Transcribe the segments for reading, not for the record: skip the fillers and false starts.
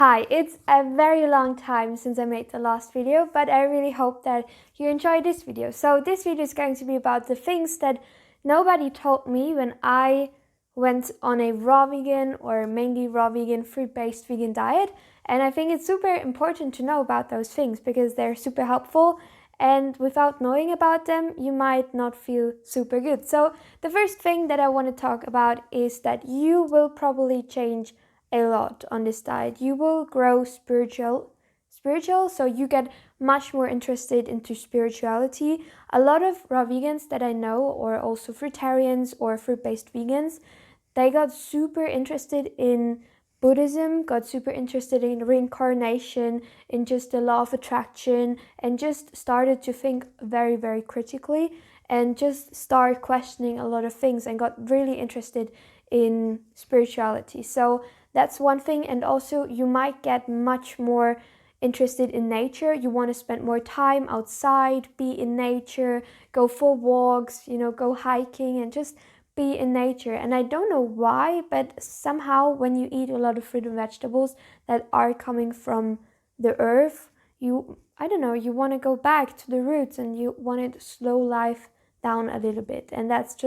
Hi, it's a very long time since I made the last video, but I really hope that you enjoyed this video. So this video is going to be about the things that nobody told me when I went on a raw vegan or mainly raw vegan, fruit-based vegan diet. And I think it's super important to know about those things because they're super helpful. And without knowing about them, you might not feel super good. So the first thing that I want to talk about is that you will probably change a lot on this diet. You will grow spiritual, so you get much more interested into spirituality. A lot of raw vegans that I know, or also fruitarians or fruit-based vegans, they got super interested in Buddhism, got super interested in reincarnation, in just the law of attraction, and just started to think very, very critically and just start questioning a lot of things and got really interested in spirituality. So that's one thing. And also you might get much more interested in nature. You want to spend more time outside, be in nature, go for walks, go hiking and just be in nature. And I don't know why, but somehow when you eat a lot of fruit and vegetables that are coming from the earth, I don't know, you want to go back to the roots and you want to slow life down a little bit. And that's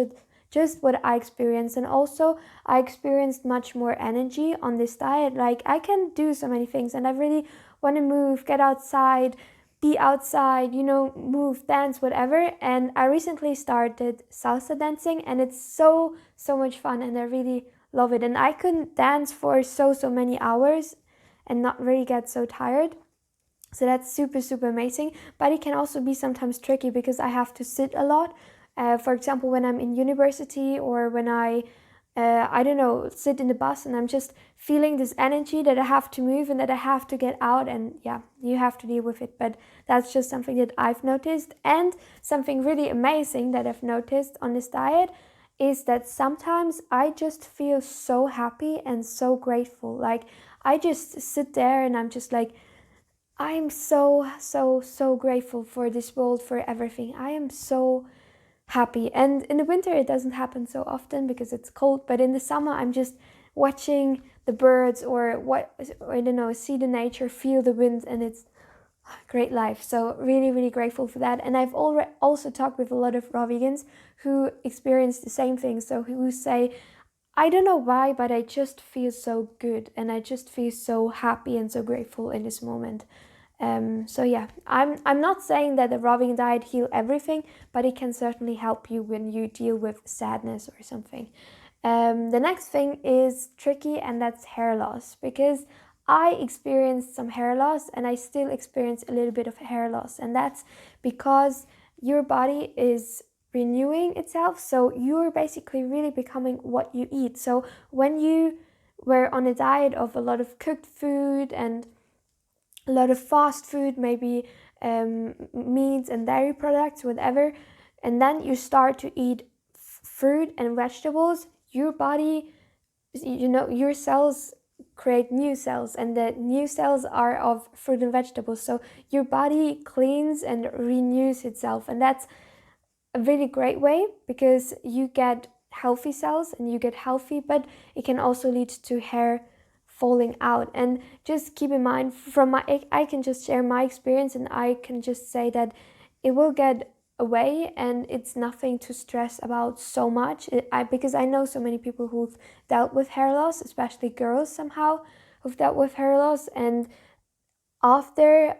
just what I experienced. And also I experienced much more energy on this diet. Like I can do so many things and I really want to move, get outside, be outside, move, dance, whatever. And I recently started salsa dancing and it's so much fun and I really love it. And I couldn't dance for so many hours and not really get so tired. So that's super amazing. But it can also be sometimes tricky because I have to sit a lot. For example, when I'm in university or when I don't know, sit in the bus and I'm just feeling this energy that I have to move and that I have to get out, and yeah, you have to deal with it. But that's just something that I've noticed. And something really amazing that I've noticed on this diet is that sometimes I just feel so happy and so grateful. Like I just sit there and I'm just like, I'm so grateful for this world, for everything. I am so happy. And in the winter it doesn't happen so often because it's cold, but in the summer I'm just watching the birds or I don't know, see the nature, feel the wind, and it's great life. So really grateful for that. And I've also talked with a lot of raw vegans who experience the same thing, so who say, I don't know why, but I just feel so good and I just feel so happy and so grateful in this moment. So yeah, I'm not saying that the raw vegan diet heal everything, but it can certainly help you when you deal with sadness or something. The next thing is tricky, and that's hair loss, because I experienced some hair loss and I still experience a little bit of hair loss, and that's because your body is renewing itself. So you're basically really becoming what you eat. So when you were on a diet of a lot of cooked food and a lot of fast food, maybe meats and dairy products, whatever, and then you start to eat fruit and vegetables, your body, your cells create new cells, and the new cells are of fruit and vegetables. So your body cleans and renews itself, and that's a really great way because you get healthy cells and you get healthy, but it can also lead to hair falling out. And just keep in mind, I can just share my experience and I can just say that it will get away and it's nothing to stress about so much. Because I know so many people who've dealt with hair loss, especially girls somehow who've dealt with hair loss, and after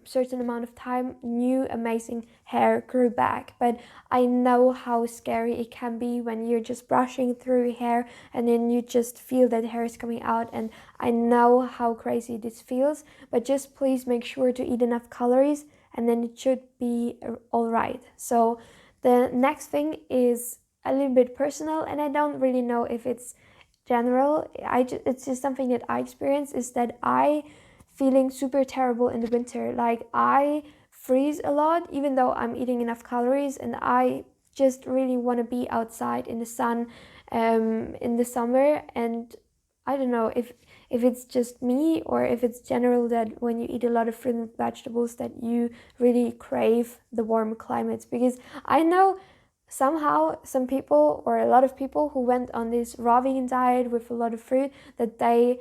certain amount of time, new amazing hair grew back. But I know how scary it can be when you're just brushing through hair and then you just feel that hair is coming out, and I know how crazy this feels. But just please make sure to eat enough calories and then it should be all right. So the next thing is a little bit personal, and I don't really know if it's general. It's just something that I experienced, is that I feeling super terrible in the winter. Like I freeze a lot even though I'm eating enough calories, and I just really want to be outside in the sun in the summer. And I don't know if it's just me or if it's general that when you eat a lot of fruit and vegetables that you really crave the warm climates. Because I know somehow some people, or a lot of people who went on this raw vegan diet with a lot of fruit, that they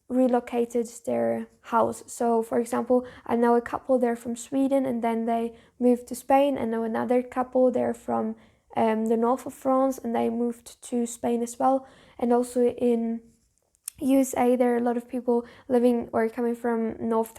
relocated their house. So for example, I know a couple, they're from Sweden and then they moved to Spain. I know another couple, they're from the north of France and they moved to Spain as well. And also in USA, there are a lot of people living or coming from North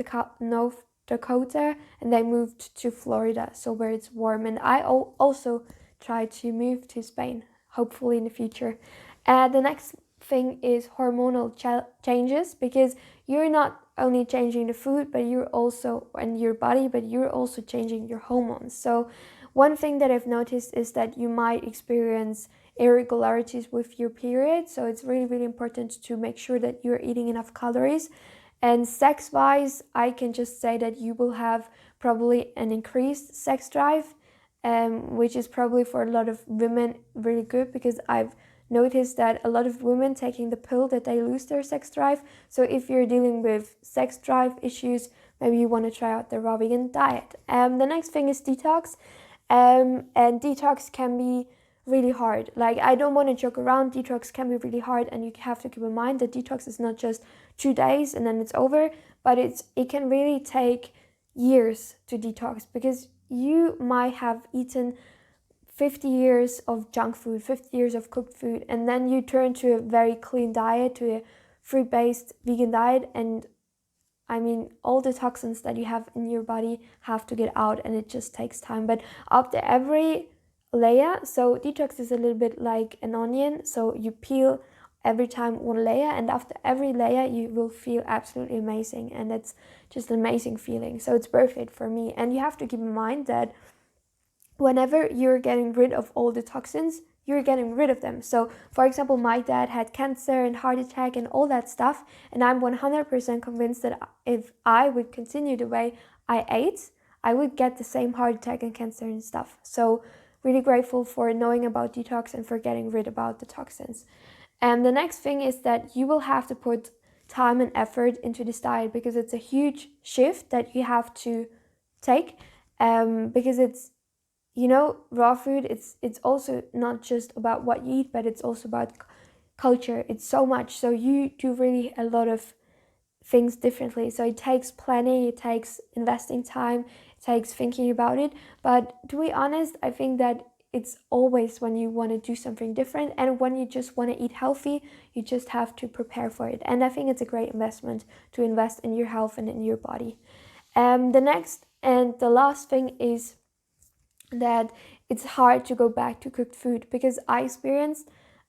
Dakota and they moved to Florida, so where it's warm. And I also try to move to Spain, hopefully in the future. The next thing is hormonal changes, because you're not only changing the food, but you're also, and your body, but you're also changing your hormones. So one thing that I've noticed is that you might experience irregularities with your period. So it's really, really important to make sure that you're eating enough calories. And sex wise, I can just say that you will have probably an increased sex drive, which is probably for a lot of women really good, because I've noticed that a lot of women taking the pill that they lose their sex drive. So if you're dealing with sex drive issues, maybe you want to try out the raw vegan diet. The next thing is detox. And detox can be really hard. Like, I don't want to joke around, detox can be really hard, and you have to keep in mind that detox is not just 2 days and then it's over, but it can really take years to detox, because you might have eaten 50 years of junk food, 50 years of cooked food, and then you turn to a very clean diet, to a fruit-based vegan diet, and I mean, all the toxins that you have in your body have to get out, and it just takes time. But after every layer, so detox is a little bit like an onion, so you peel every time one layer, and after every layer you will feel absolutely amazing, and it's just an amazing feeling. So it's worth it for me. And you have to keep in mind that whenever you're getting rid of all the toxins, you're getting rid of them. So for example, my dad had cancer and heart attack and all that stuff, and I'm 100% convinced that if I would continue the way I ate, I would get the same heart attack and cancer and stuff. So really grateful for knowing about detox and for getting rid about the toxins. And the next thing is that you will have to put time and effort into this diet, because it's a huge shift that you have to take, because it's, you know, raw food, it's also not just about what you eat, but it's also about culture. It's so much. So you do really a lot of things differently. So it takes planning, it takes investing time, it takes thinking about it. But to be honest, I think that it's always when you want to do something different, and when you just want to eat healthy, you just have to prepare for it. And I think it's a great investment to invest in your health and in your body. The next and the last thing is that it's hard to go back to cooked food, because I experienced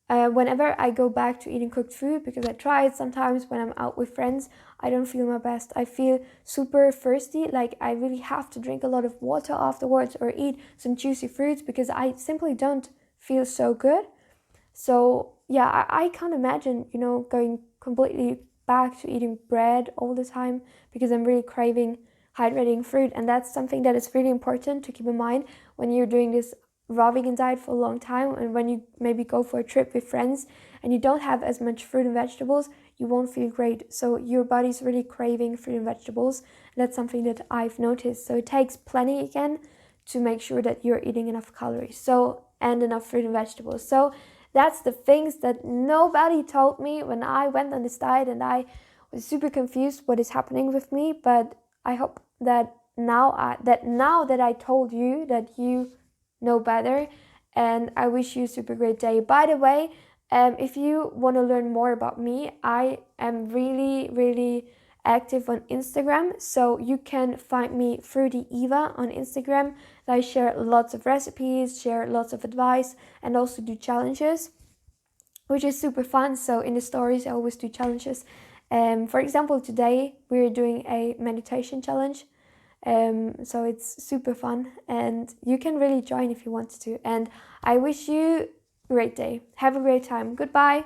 whenever I go back to eating cooked food, because I try it sometimes when I'm out with friends, I don't feel my best. I feel super thirsty, like I really have to drink a lot of water afterwards or eat some juicy fruits, because I simply don't feel so good. So yeah, I can't imagine, you know, going completely back to eating bread all the time, because I'm really craving hydrating fruit. And that's something that is really important to keep in mind when you're doing this raw vegan diet for a long time, and when you maybe go for a trip with friends and you don't have as much fruit and vegetables, you won't feel great. So your body's really craving fruit and vegetables, and that's something that I've noticed. So it takes planning again to make sure that you're eating enough calories, so, and enough fruit and vegetables. So that's the things that nobody told me when I went on this diet, and I was super confused what is happening with me. But I hope that now that I told you, that you know better, and I wish you a super great day. By the way, if you want to learn more about me, I am really active on Instagram, so you can find me Fruity Eva on Instagram. I share lots of recipes, share lots of advice, and also do challenges, which is super fun. So in the stories I always do challenges. For example, today we're doing a meditation challenge. So it's super fun, and you can really join if you want to. And I wish you a great day. Have a great time. Goodbye.